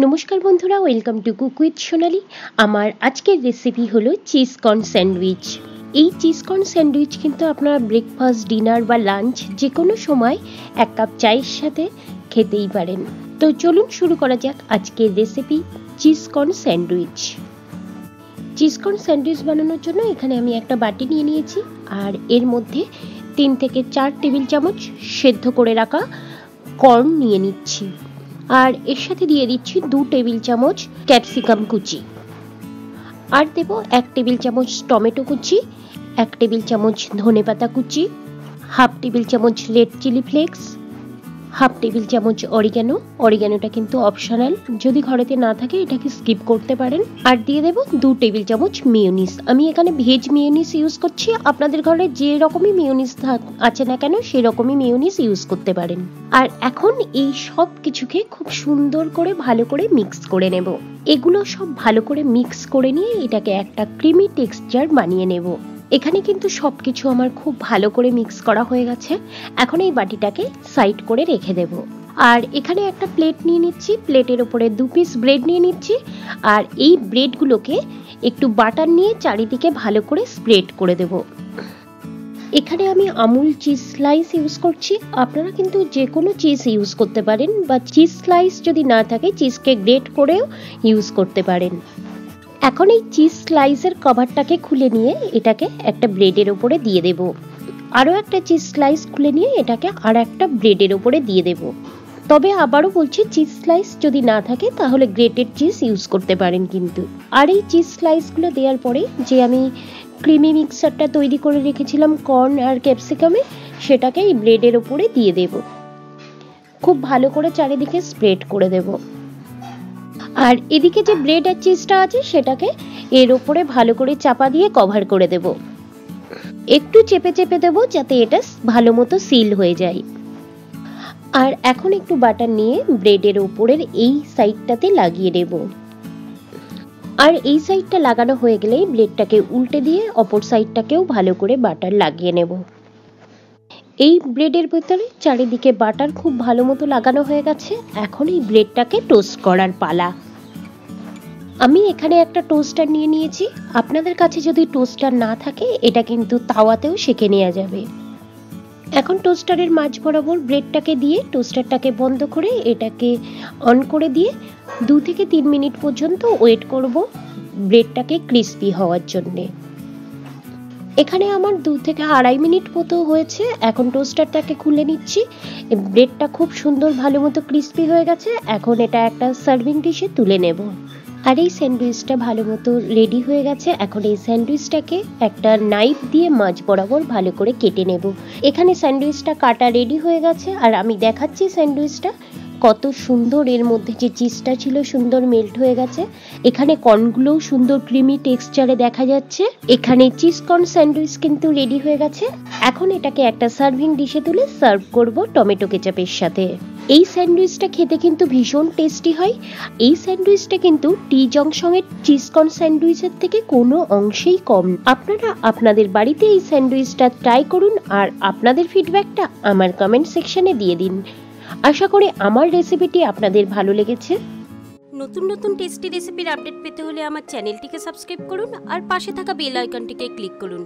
নমস্কার বন্ধুরা, welcome to cook with সোনালি। আমার আজকের রেসিপি হলো চিজ কর্ন স্যান্ডউইচ। এই চিজ কর্ন স্যান্ডউইচ কিন্তু আপনারা ব্রেকফাস্ট, ডিনার বা লাঞ্চ যে কোনো সময় এক কাপ চায়ের সাথে খেতেই পারেন। তো চলুন শুরু করা যাক আজকের recipe cheese corn sandwich. Cheese corn sandwich বানানোর জন্য এখানে আমি একটা বাটি নিয়ে নিয়েছি, আর এর মধ্যে 3 থেকে 4 টেবিল চামচ সেদ্ধ করে রাখা কর্ন নিয়ে নিচ্ছি। আর এর সাথে দিয়ে দিচ্ছি 2 টেবিল চামচ ক্যাপসিকাম কুচি, আর দেব 1 টেবিল চামচ টমেটো কুচি, 1 টেবিল চামচ ধনেপাতা কুচি, হাফ টেবিল চামচ red chilli flakes, half table চামচ অরিগ্যানোটা কিন্তু অপশনাল, যদি ঘরেতে না থাকে এটাকে স্কিপ করতে পারেন। আর দিয়ে দেব 2 টেবিল চামচ মেয়োনিজ। আমি এখানে ভেজ মেয়োনিজ ইউজ করছি, আপনাদের ঘরে যে রকমই মেয়োনিজ আছে না কেন সেই রকমই মেয়োনিজ ইউজ করতে পারেন। আর এখন এই সব কিছুকে খুব সুন্দর করে ভালো করে মিক্স করে নেব। এগুলো সব ভালো করে মিক্স করে নিয়ে এটাকে একটা ক্রিমি টেক্সচার বানিয়ে নেব। এখানে কিন্তু সবকিছু আমার খুব ভালো করে মিক্স করা হয়ে গেছে। এখন এই বাটিটাকে সাইড করে রেখে দেব। আর এখানে একটা প্লেট নিয়ে নিচ্ছি, প্লেটের উপরে 2 পিস ব্রেড নিয়ে নিচ্ছি, আর এই ব্রেডগুলোকে একটু বাটার নিয়ে চারিদিকে ভালো করে স্প্রেড করে দেব। এখানে আমি আমুল চিজ স্লাইস ইউজ করছি, আপনারা কিন্তু যে কোনো চিজ ইউজ করতে পারেন, বা চিজ স্লাইস যদি না থাকে চিজকে গ্রেট করেও ইউজ করতে পারেন। এখন এই চিজ স্লাইসের কভারটাকে খুলে নিয়ে এটাকে একটা ব্রেডের উপরে দিয়ে দেব। আরও একটা চিজ স্লাইস খুলে নিয়ে এটাকে আর একটা ব্রেডের উপরে দিয়ে দেব। তবে আবারও বলছি, চিজ স্লাইস যদি না থাকে তাহলে গ্রেটেড চিজ ইউজ করতে পারেন কিন্তু। আর এই চিজ স্লাইসগুলো দেওয়ার পরে যে আমি ক্রিমি মিক্সারটা তৈরি করে রেখেছিলাম কর্ন আর ক্যাপসিকামে, সেটাকে এই ব্রেডের উপরে দিয়ে দেব। খুব ভালো করে চারিদিকে স্প্রেড করে দেব। আর এদিকে যে ব্রেড আর চিজটা আছে সেটাকে এর উপরে ভালো করে চাপা দিয়ে কভার করে দেব। একটু চেপে চেপে দেব যাতে এটা ভালো মতো সিল হয়ে যায়। আর এখন একটু বাটার নিয়ে ব্রেডের উপরের এই সাইডটাতে লাগিয়ে দেব। আর এই সাইডটা লাগানো হয়ে গেলেই ব্রেডটাকে উল্টে দিয়ে অপর সাইডটাকেও ভালো করে বাটার লাগিয়ে নেব। এই ব্রেডের ভিতরে চারিদিকে বাটার খুব ভালো মতো লাগানো হয়ে গেছে। এখন এই ব্রেডটাকে টোস্ট করার পালা। আমি এখানে একটা টোস্টার নিয়ে নিয়েছি, আপনাদের কাছে যদি টোস্টার না থাকে এটা কিন্তু তাওয়াতেও সেঁকে নেওয়া যাবে। এখন টোস্টারের মাঝ বরাবর ব্রেডটাকে দিয়ে টোস্টারটাকে বন্ধ করে এটাকে অন করে দিয়ে 2 থেকে 3 মিনিট পর্যন্ত ওয়েট করব ব্রেডটাকে ক্রিস্পি হওয়ার জন্যে। এখানে আমার 2 থেকে 2.5 মিনিট মতো হয়েছে। এখন টোস্টারটাকে খুলে নিচ্ছি। ব্রেডটা খুব সুন্দর ভালো মতো ক্রিস্পি হয়ে গেছে। এখন এটা একটা সার্ভিং ডিশে তুলে নেব। আর এই স্যান্ডউইচটা ভালো মতো রেডি হয়ে গেছে। এখন এই স্যান্ডউইচটাকে একটা নাইফ দিয়ে মাঝ বরাবর ভালো করে কেটে নেব। এখানে স্যান্ডউইচটা কাটা রেডি হয়ে গেছে, আর আমি দেখাচ্ছি স্যান্ডউইচটা কত সুন্দর, এর মধ্যে যে চিজটা ছিল সুন্দর মেল্ট হয়ে গেছে। এখানে কর্নগুলোও সুন্দর ক্রিমি টেক্সচারে দেখা যাচ্ছে। এখানে চিজ কর্ন স্যান্ডউইচ কিন্তু রেডি হয়ে গেছে। এখন এটাকে একটা সার্ভিং ডিশে তুলে সার্ভ করব টমেটো কেচাপের সাথে। এই স্যান্ডউইচটা খেতে কিন্তু ভীষণ টেস্টি হয়। এই স্যান্ডউইচটা কিন্তু টি জংশনের চিজ কর্ন স্যান্ডউইচের থেকে কোনো অংশেই কম। আপনারা আপনাদের বাড়িতে এই স্যান্ডউইচটা ট্রাই করুন, আর আপনাদের ফিডব্যাকটা আমার কমেন্ট সেকশনে দিয়ে দিন। আশা করি আমার রেসিপিটি আপনাদের ভালো লেগেছে। নতুন নতুন টেস্টি রেসিপির আপডেট পেতে হলে আমার চ্যানেলটিকে সাবস্ক্রাইব করুন, আর পাশে থাকা বেল আইকনটিকে ক্লিক করুন।